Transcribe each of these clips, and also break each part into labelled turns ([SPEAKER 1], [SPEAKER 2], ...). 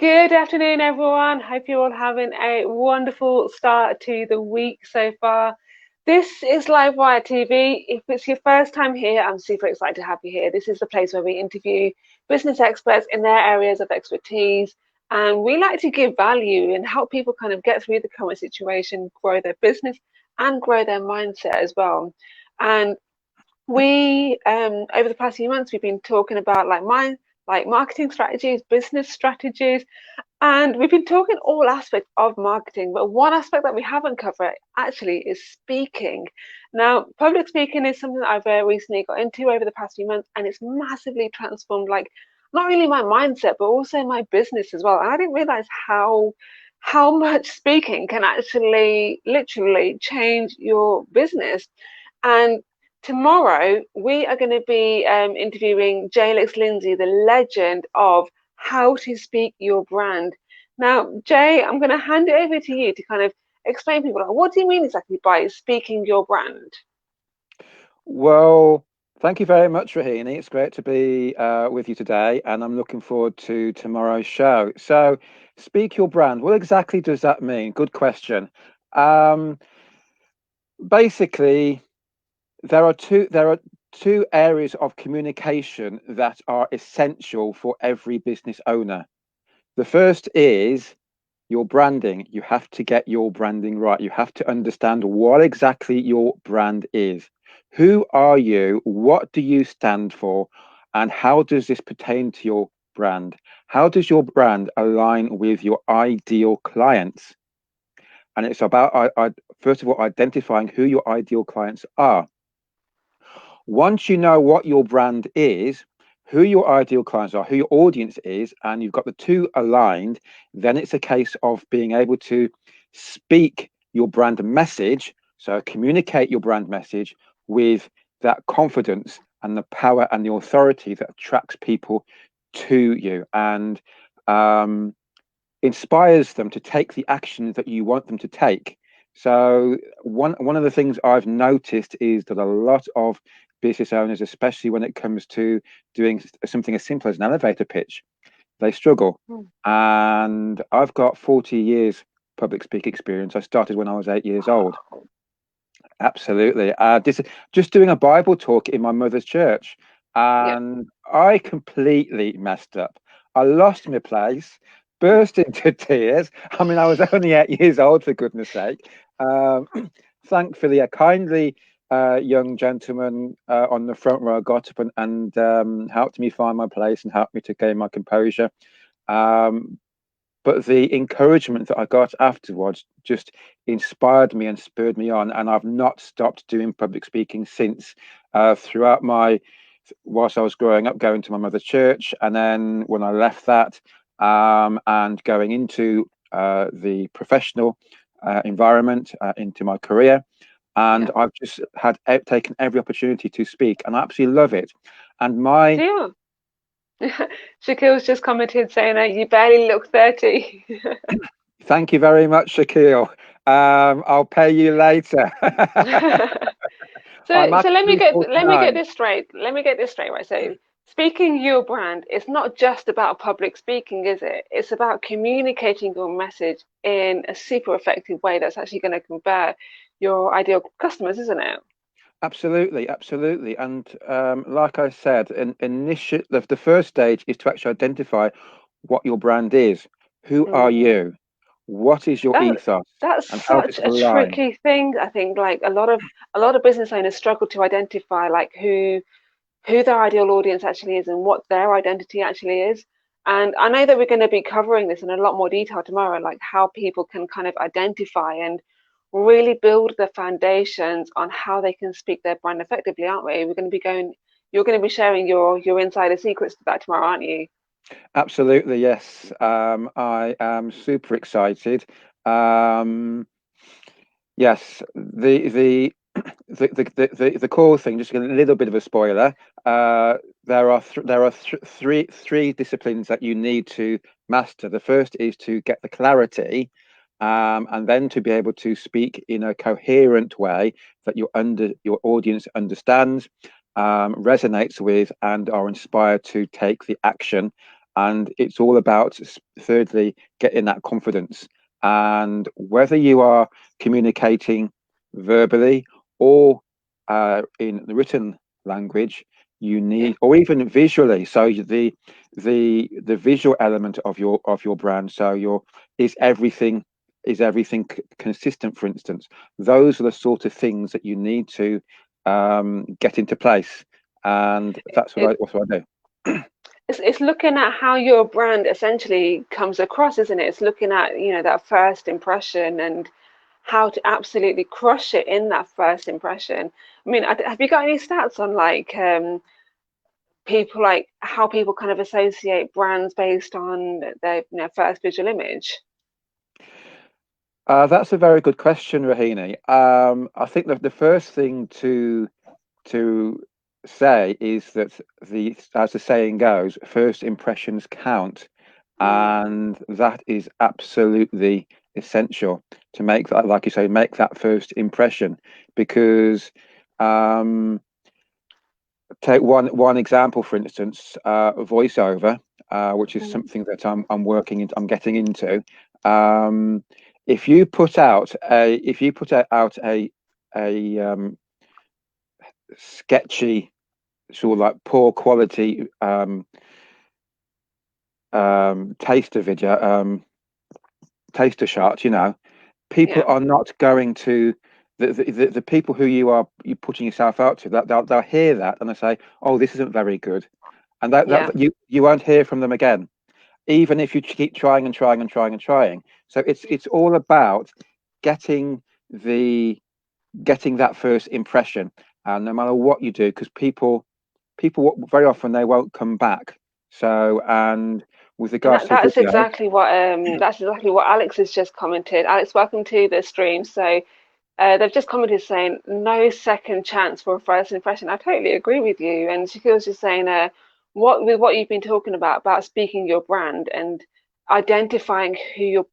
[SPEAKER 1] Good afternoon, everyone. Hope you're all having a wonderful start to the week so far. This is Livewire TV. If it's your first time here, I'm super excited to have you here. This is the place where we interview business experts in their areas of expertise, and we like to give value and help people kind of get through the current situation, grow their business, and grow their mindset as well. And we over the past few months, we've been talking about like marketing strategies, business strategies, and we've been talking all aspects of marketing, but one aspect that we haven't covered actually is speaking. Now, public speaking is something that I've recently got into over the past few months, and it's massively transformed, like not really my mindset, but also my business as well. And I didn't realize how much speaking can actually literally change your business. And tomorrow we are going to be interviewing Jae-Lex Linsey, the legend of how to speak your brand. Now, Jay, I'm going to hand it over to you to kind of explain to people, like, what do you mean exactly by speaking your brand?
[SPEAKER 2] Well, thank you very much, Rahini. It's great to be with you today, and I'm looking forward to tomorrow's show. So, speak your brand. What exactly does that mean? Good question. Um, Basically, there are two areas of communication that are essential for every business owner. The first is your branding. You have to get your branding right. You have to understand what exactly your brand is. Who are you? What do you stand for? And how does this pertain to your brand? How does your brand align with your ideal clients? And it's about, first of all, identifying who your ideal clients are. Once you know what your brand is, who your ideal clients are, who your audience is, and you've got the two aligned, then it's a case of being able to speak your brand message. So communicate your brand message with that confidence and the power and the authority that attracts people to you and inspires them to take the action that you want them to take. So one of the things I've noticed is that a lot of business owners, especially when it comes to doing something as simple as an elevator pitch, they struggle.
[SPEAKER 1] Hmm.
[SPEAKER 2] And I've got 40 years public speaking experience. I started when I was 8 years old. Absolutely. Just doing a Bible talk in my mother's church,
[SPEAKER 1] Yeah.
[SPEAKER 2] and I completely messed up. I lost my place, burst into tears. I mean, I was only 8 years old, for goodness sake. Um, Thankfully, a kindly young gentleman on the front row got up and helped me find my place and helped me to gain my composure. Um, but the encouragement that I got afterwards just inspired me and spurred me on, and I've not stopped doing public speaking since. Throughout my whilst I was growing up, going to my mother's church, and then when I left that, and going into the professional environment, into my career,
[SPEAKER 1] Yeah.
[SPEAKER 2] and I've just had taken every opportunity to speak, and I absolutely love it. And my
[SPEAKER 1] Yeah. Shakil's just commented saying that you barely look 30.
[SPEAKER 2] Thank you very much, Shaquille. I'll pay you later. I'm
[SPEAKER 1] So let me
[SPEAKER 2] actually
[SPEAKER 1] get let me get
[SPEAKER 2] 49.
[SPEAKER 1] this straight. Let me get this straight, right? So speaking your brand, it's not just about public speaking, is it? It's about communicating your message in a super effective way that's actually going to convert your ideal customers, isn't it?
[SPEAKER 2] Absolutely, absolutely. And like I said, the first stage is to actually identify what your brand is. Who are
[SPEAKER 1] Mm.
[SPEAKER 2] you? What is your
[SPEAKER 1] That
[SPEAKER 2] ethos?
[SPEAKER 1] that's
[SPEAKER 2] And how does
[SPEAKER 1] such
[SPEAKER 2] it
[SPEAKER 1] a
[SPEAKER 2] align?
[SPEAKER 1] tricky thing. I think like a lot of business owners struggle to identify like who their ideal audience actually is and what their identity actually is. And I know that we're going to be covering this in a lot more detail tomorrow, like how people can kind of identify and really build the foundations on how they can speak their brand effectively, aren't we? You're going to be sharing your insider secrets to that tomorrow, aren't you?
[SPEAKER 2] Absolutely, yes. I am super excited. Um, yes, the core thing, just a little bit of a spoiler. There are three disciplines that you need to master. The first is to get the clarity, and then to be able to speak in a coherent way that your audience understands, resonates with, and are inspired to take the action. And it's all about, thirdly, getting that confidence. And whether you are communicating verbally or in the written language, you
[SPEAKER 1] Yeah.
[SPEAKER 2] need, or even visually. So the visual element of your brand. So your is everything consistent, for instance. Those are the sort of things that you need to get into place, and that's what I do.
[SPEAKER 1] It's looking at how your brand essentially comes across, isn't it? It's looking at, that first impression and how to absolutely crush it in that first impression. I mean, have you got any stats on like people, like how people kind of associate brands based on their first visual image?
[SPEAKER 2] That's a very good question, Rahini. I think that the first thing to say is that as the saying goes, first impressions count,
[SPEAKER 1] Mm,
[SPEAKER 2] and that is absolutely essential to make that, like you say, make that first impression. Because take one example, for instance, voiceover, which is
[SPEAKER 1] mm,
[SPEAKER 2] something that I'm getting into. Um, if you put out a sketchy, sort of like poor quality taster video, taster shot, people
[SPEAKER 1] yeah,
[SPEAKER 2] are not going to the people who you putting yourself out to, that they'll hear that and they say, oh, this isn't very good, and
[SPEAKER 1] yeah.
[SPEAKER 2] that you won't hear from them again, even if you keep trying and trying and trying and trying. So it's all about getting the getting that first impression, and no matter what you do, because people very often they won't come back. So, and with
[SPEAKER 1] And
[SPEAKER 2] regards
[SPEAKER 1] that,
[SPEAKER 2] to
[SPEAKER 1] that's
[SPEAKER 2] video,
[SPEAKER 1] exactly what Alex has just commented. Alex, welcome to the stream. So they've just commented saying no second chance for a first impression. I totally agree with you. And Shakil's just saying, what you've been talking about speaking your brand and identifying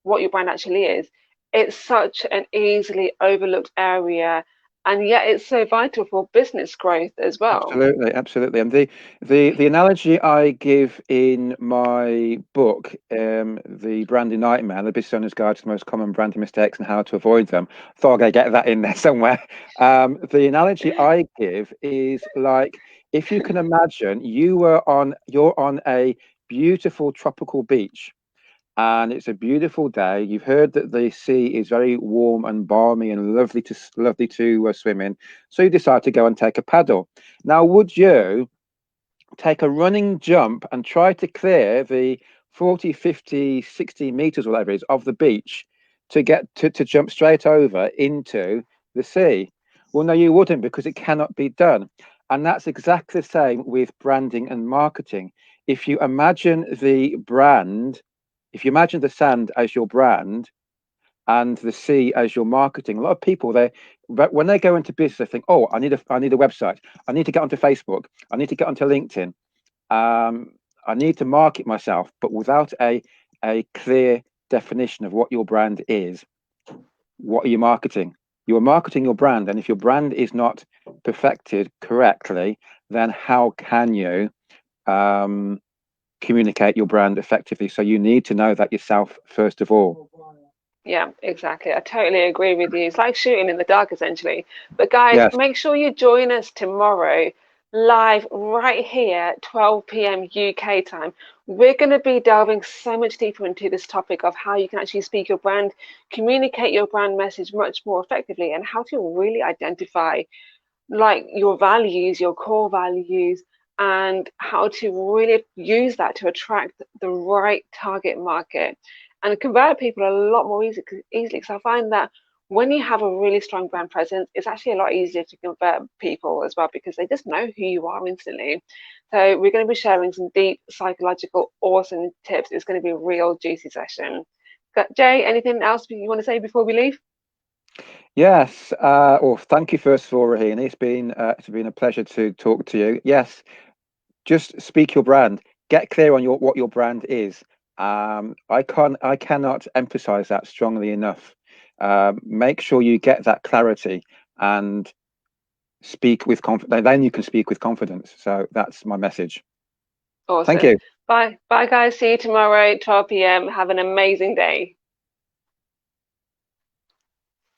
[SPEAKER 1] what your brand actually is. It's such an easily overlooked area, and yet it's so vital for business growth as well.
[SPEAKER 2] absolutely, absolutely. And the analogy I give in my book, The Branding Nightmare, the Business Owner's Guide to the Most Common Branding Mistakes and How to Avoid Them. Thought I'd get that in there somewhere. The analogy I give is like, if you can imagine you're on a beautiful tropical beach, and it's a beautiful day. You've heard that the sea is very warm and balmy and lovely to swim in, so you decide to go and take a paddle. Now, would you take a running jump and try to clear the 40, 50, 60 meters, whatever it is, of the beach to get to jump straight over into the sea? Well, no, you wouldn't, because it cannot be done. And that's exactly the same with branding and marketing. If you imagine the brand, if you imagine the sand as your brand and the sea as your marketing, a lot of people, when they go into business, they think, oh, I need a website, I need to get onto Facebook, I need to get onto LinkedIn, um, I need to market myself, but without a clear definition of what your brand is. What are you marketing? You are marketing your brand, and if your brand is not perfected correctly, then how can you um, communicate your brand effectively? So you need to know that yourself first of all.
[SPEAKER 1] Yeah, exactly. I totally agree with you. It's like shooting in the dark, essentially. But guys,
[SPEAKER 2] Yes,
[SPEAKER 1] make sure you join us tomorrow live right here, 12 p.m. UK time. We're going to be delving so much deeper into this topic of how you can actually speak your brand, communicate your brand message much more effectively, and how to really identify like your values, your core values, and how to really use that to attract the right target market and convert people a lot more easily. Because I find that when you have a really strong brand presence, it's actually a lot easier to convert people as well because they just know who you are instantly. So we're going to be sharing some deep psychological, awesome tips. It's going to be a real juicy session. Jay, anything else you want to say before we leave?
[SPEAKER 2] yes. Well, thank you first of all, Rahini. It's been a pleasure to talk to you. Yes, just speak your brand. Get clear on what your brand is. I cannot emphasize that strongly enough. Make sure you get that clarity and speak with confidence. Then you can speak with confidence. So that's my message. Thank
[SPEAKER 1] Awesome.
[SPEAKER 2] you.
[SPEAKER 1] Bye. Bye, guys. See you tomorrow, 12 p.m. Have an amazing day.